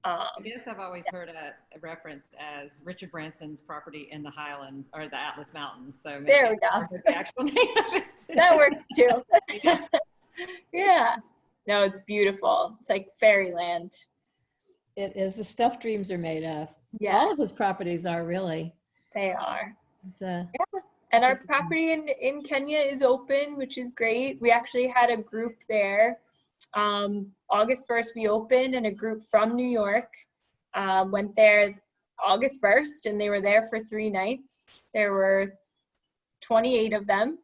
I guess I've always heard it referenced as Richard Branson's property in the Highland or the Atlas Mountains. So maybe There we go. I've heard the actual name of it. That works too. Yeah. Yeah. No, it's beautiful. It's like fairyland. It is the stuff dreams are made of. Yes, All of his properties are really. they are. It's, And our property in Kenya is open, which is great. We actually had a group there. August 1st we opened, and a group from New York went there August 1st, and they were there for 3 nights. There were 28 of them.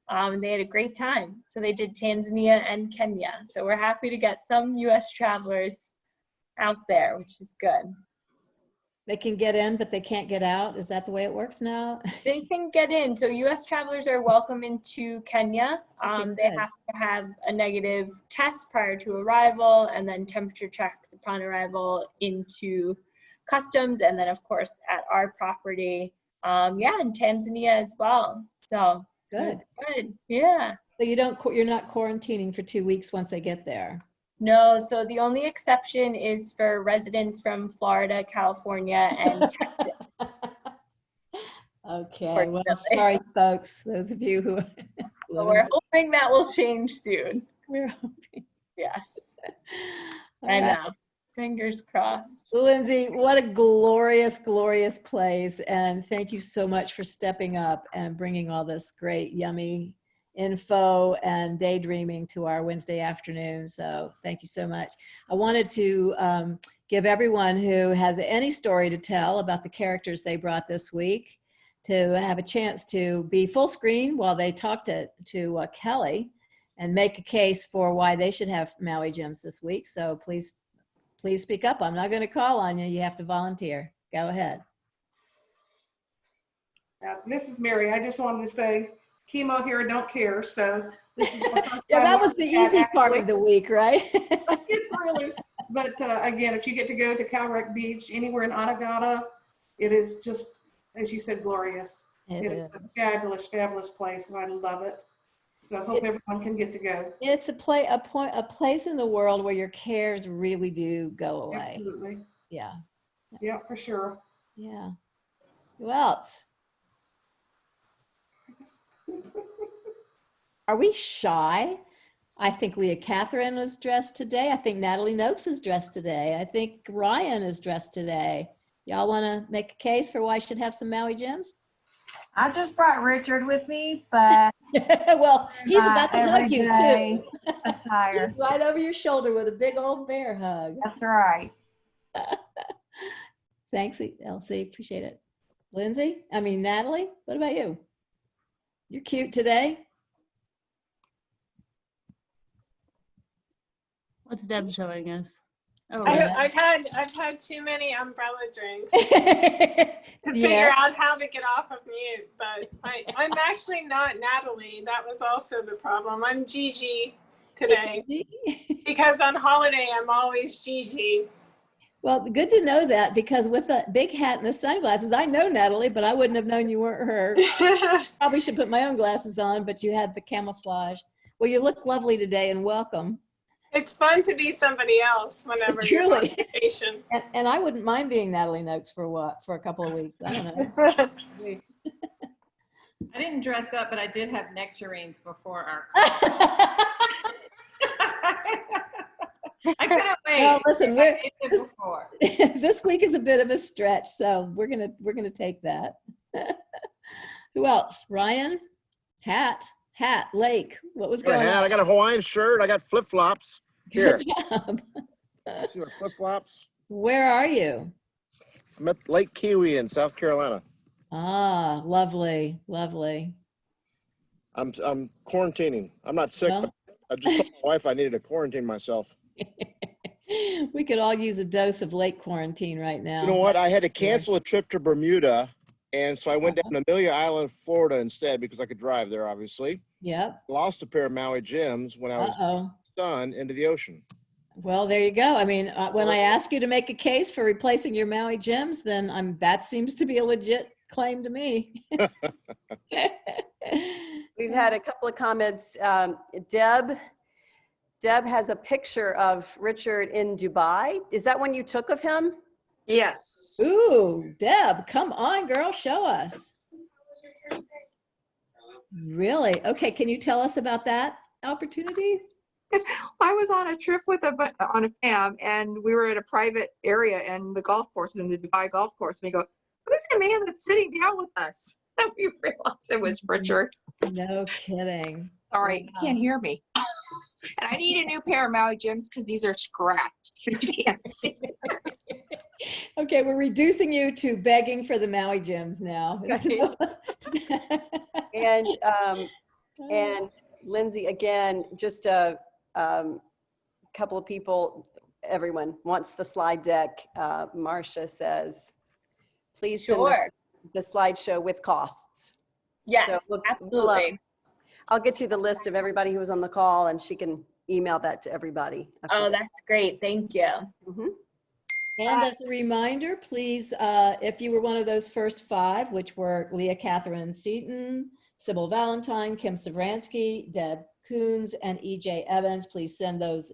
And they had a great time. So they did Tanzania and Kenya. So we're happy to get some US travelers out there, which is good. they can get in, but they can't get out. Is that the way it works now? They can get in. So US travelers are welcome into Kenya. Okay, They good. have to have a negative test prior to arrival, and then temperature checks upon arrival into customs, and then of course at our property. In Tanzania as well. So it Good. was good. Yeah. So you're not quarantining for 2 weeks once they get there. No, so the only exception is for residents from Florida, California, and Texas. Okay, well, Fortunately. sorry, folks, those of you who So we're hoping that will change soon. we're hoping. Yes, All I right. know. Fingers crossed. Lindsay, what a glorious, glorious place. And thank you so much for stepping up and bringing all this great, yummy info and daydreaming to our Wednesday afternoon. So thank you so much. I wanted to give everyone who has any story to tell about the characters they brought this week to have a chance to be full screen while they talk to Kelly and make a case for why they should have Maui Gems this week. So please speak up. I'm not going to call on you. You have to volunteer. Go ahead. This is Mary. I just wanted to say, chemo here, don't care. So this is my first Yeah, time that was the looking at easy part actually- of the week, right? Really. But again, if you get to go to Calrec Beach, anywhere in Anegada, it is just, as you said, glorious. It is a fabulous, fabulous place, and I love it. So I hope everyone can get to go. It's a place in the world where your cares really do go away. Absolutely. Yeah. Yeah, for sure. Yeah. Who else? Are we shy? I think Leah Catherine was dressed today. I think Natalie Noakes is dressed today. I think Ryan is dressed today. Y'all want to make a case for why I should have some Maui Gems? I just brought Richard with me, but Well, he's my about to hug you everyday too. attire. He's right over your shoulder with a big old bear hug. That's right. Thanks, Elsie. Appreciate it. Natalie, what about you? You're cute today. What's Deb showing us? Oh, Yeah. I've had too many umbrella drinks to figure Yeah. out how to get off of mute. But I'm actually not Natalie. That was also the problem. I'm Gigi today because on holiday I'm always Gigi. Well, good to know that, because with the big hat and the sunglasses, I know Natalie, but I wouldn't have known you weren't her. Probably should put my own glasses on, but you had the camouflage. Well, you look lovely today, and welcome. It's fun to be somebody else whenever you're on Truly. vacation. And I wouldn't mind being Natalie Noakes for a couple of weeks. I don't know. Weeks. I didn't dress up, but I did have nectarines before our call. I couldn't wait. Well, listen, I ate it before. this week is a bit of a stretch, so we're gonna take that. Who else? Ryan? Hat, Lake. What was I got a going hat. on? I got a Hawaiian shirt. I got flip flops. Here, Good job. see my flip flops. Where are you? I'm at Lake Kiwi in South Carolina. Ah, lovely, lovely. I'm quarantining. I'm not sick, Well. but I just told my wife I needed to quarantine myself. We could all use a dose of lake quarantine right now. You know what? I had to cancel a trip to Bermuda, and so I went down to Amelia Island, Florida instead because I could drive there, obviously. Yep. Lost a pair of Maui Jims when I was Uh-oh. done into the ocean. Well, there you go. I mean, when I ask you to make a case for replacing your Maui Jims, then that seems to be a legit claim to me. We've had a couple of comments. Deb has a picture of Richard in Dubai. Is that one you took of him? Yes. Ooh, Deb, come on, girl, show us. Really? Okay, can you tell us about that opportunity? I was on a trip on a fam, and we were at a private area in the golf course, in the Dubai golf course. And we go, who's the man that's sitting down with us? And we realized it was Richard. No kidding. Sorry, you can't hear me. And I need a new pair of Maui Jims because these are scratched. You can't see. Okay, we're reducing you to begging for the Maui Jims now. And Lindsay, again, just a couple of people, everyone wants the slide deck. Marcia says, please send the slideshow with costs. Yes, So absolutely. I'll get you the list of everybody who was on the call, and she can email that to everybody. Oh, that's great. Thank you. Mm-hmm. And as a reminder, please, if you were one of those first 5, which were Leah Catherine Seaton, Sybil Valentine, Kim Savransky, Deb Coons, and EJ Evans, please send those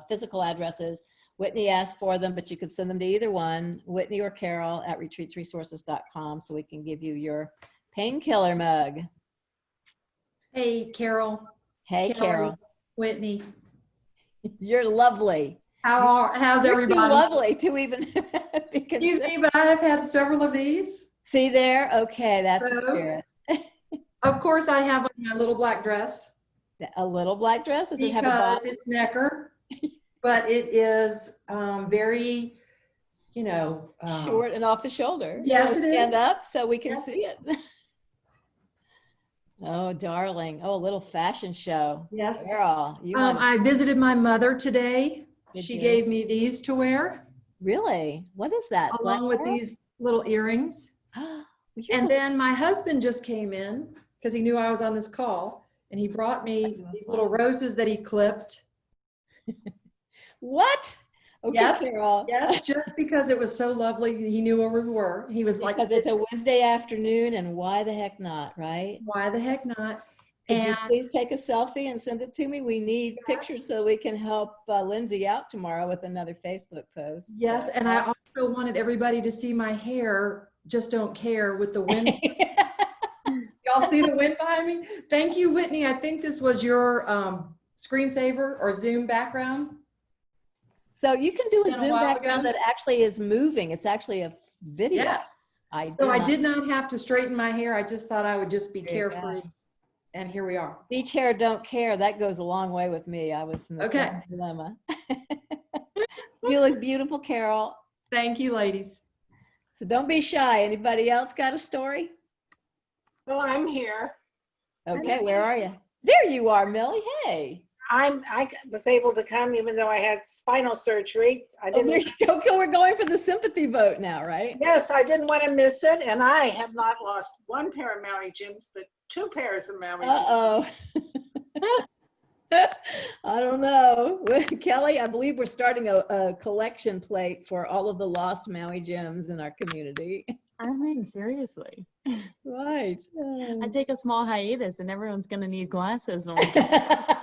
physical addresses. Whitney asked for them, but you could send them to either one, Whitney or Carol at retreatsresources.com, so we can give you your painkiller mug. Hey, Carol. Hey, Kelly, Carol. Whitney. You're lovely. How's You're everybody? too lovely to even be Excuse considered. me, but I have had several of these. See there? Okay, that's the So, spirit. Of course, I have on my little black dress. A little black dress? Does it have a Because bottom? it's necker, but it is very, Short and off the shoulder. Yes, You it wanna is. Stand up so we can Yes. see it. Oh, darling. Oh, a little fashion show. Yes. Girl, you want I visited my mother today. Did She you? gave me these to wear, Really? What is that? along with Black these little earrings. pearl? And then my husband just came in because he knew I was on this call, and he brought me these little roses that he clipped. What? Okay, Yes. Carol. Yes, just because it was so lovely. He knew where we were. He was like, Because it's a Wednesday afternoon, and why the heck not, right? why the heck not? Could you And please take a selfie and send it to me? We need pictures so we can help Lindsay out tomorrow with another Facebook post. yes, So- and I also wanted everybody to see my hair, just don't care, with the wind. Y'all see the wind behind me? Thank you, Whitney. I think this was your screensaver or Zoom background. So you can do a Been a Zoom while background ago. that actually is moving. It's actually a video. Yes. I So I not- did not have to straighten my hair. I just thought I would just be There you go. carefree. And here we are. Beach hair don't care. That goes a long way with me. I was in the Okay. same dilemma. You look beautiful, Carol. Thank you, ladies. So don't be shy. Anybody else got a story? Well, I'm here. Okay, where are you? There you are, Millie. Hey. I was able to come even though I had spinal surgery. I Oh, there didn't. you go. We're going for the sympathy vote now, right? Yes, I didn't want to miss it, and I have not lost one pair of Maui Jims, but 2 pairs of Maui Jims. Uh-oh. I don't know. Kelly, I believe we're starting a collection plate for all of the lost Maui Jims in our community. I mean, seriously. Right. I take a small hiatus and everyone's going to need glasses when we get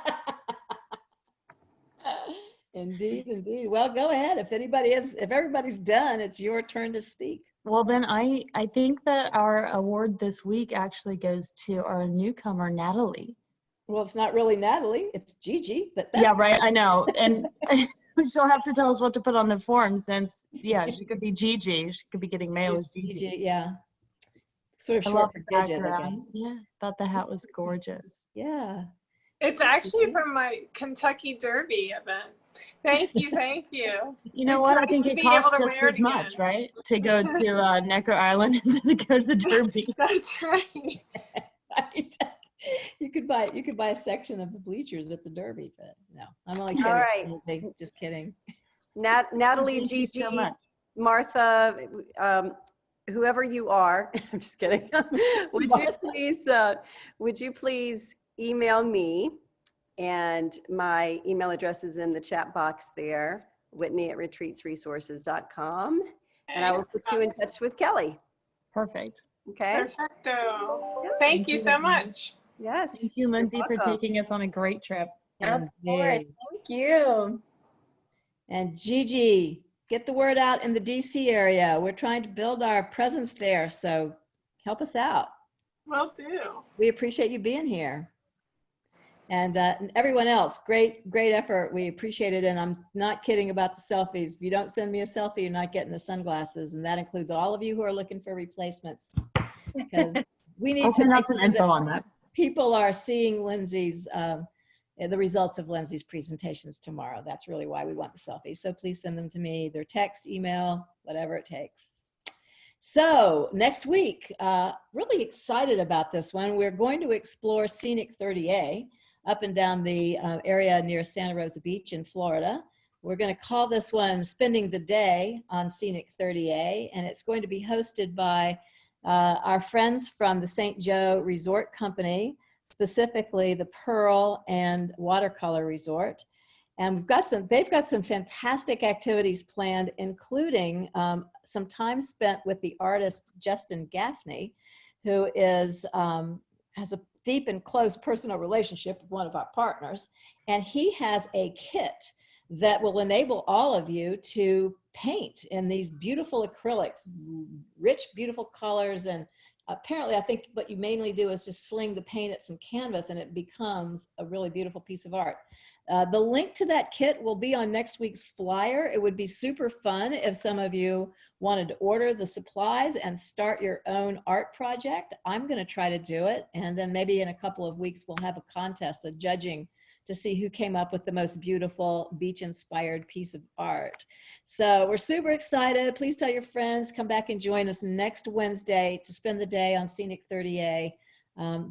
Indeed, indeed. Well, go ahead. If everybody's done, it's your turn to speak. Well, then I think that our award this week actually goes to our newcomer, Natalie. Well, it's not really Natalie, it's Gigi, but that's Yeah, right. I know. And she'll have to tell us what to put on the form since, yeah, she could be Gigi. She could be getting mail as Gigi. Gigi, yeah. Sort of I short love for the Gidget, I background. guess. Yeah, thought the hat was gorgeous. Yeah. It's actually from my Kentucky Derby event. Thank you, thank you. You know It's what? I nice think to it be able costs to just wear as it much, again. right? To go to Necker Island and then to go to the Derby. That's right. Right. You could buy a section of the bleachers at the Derby, but no, I'm only kidding. All right. Just kidding. Natalie, Thank you Gigi, so much. Martha, whoever you are, I'm just kidding. would you please email me? And my email address is in the chat box there, whitney@retreatsresources.com. And I will put you in touch with Kelly. Perfect. Okay. Perfecto. Thank you so much. Yes. Thank you, Lindsay, for welcome. taking us on a great trip. Of course. Indeed. Thank you. And Gigi, get the word out in the DC area. We're trying to build our presence there, so help us out. Will do. We appreciate you being here. And everyone else, great effort. We appreciate it. And I'm not kidding about the selfies. If you don't send me a selfie, you're not getting the sunglasses. And that includes all of you who are looking for replacements. Because we need I'll to send make out some sure info that on that. people are seeing Lindsay's, the results of Lindsay's presentations tomorrow. That's really why we want the selfies. So please send them to me, either text, email, whatever it takes. So next week, really excited about this one. We're going to explore Scenic 30A up and down the area near Santa Rosa Beach in Florida. We're going to call this one Spending the Day on Scenic 30A, and it's going to be hosted by our friends from the St. Joe Resort Company, specifically the Pearl and Watercolor Resort. And they've got some fantastic activities planned, including some time spent with the artist Justin Gaffney, who has a deep and close personal relationship with one of our partners. And he has a kit that will enable all of you to paint in these beautiful acrylics, rich, beautiful colors. And apparently, I think what you mainly do is just sling the paint at some canvas and it becomes a really beautiful piece of art. The link to that kit will be on next week's flyer. It would be super fun if some of you wanted to order the supplies and start your own art project. I'm going to try to do it. And then maybe in a couple of weeks, we'll have a contest, a judging to see who came up with the most beautiful beach-inspired piece of art. So we're super excited. Please tell your friends, come back and join us next Wednesday to spend the day on Scenic 30A.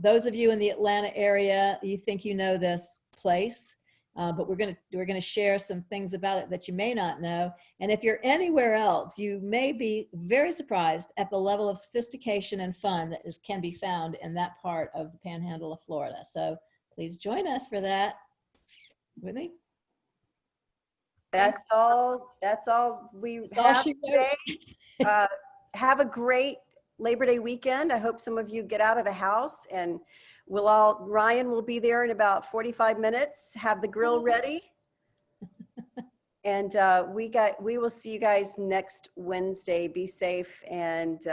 Those of you in the Atlanta area, you think you know this place. But we're gonna share some things about it that you may not know. And if you're anywhere else, you may be very surprised at the level of sophistication and fun that can be found in that part of the Panhandle of Florida. So please join us for that. Whitney? That's all we have today. Have a great Labor Day weekend. I hope some of you get out of the house, and Ryan will be there in about 45 minutes. Have the grill ready. And we will see you guys next Wednesday. Be safe and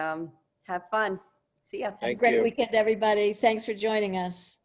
have fun. See ya. Have a great weekend, everybody. Thanks for joining us.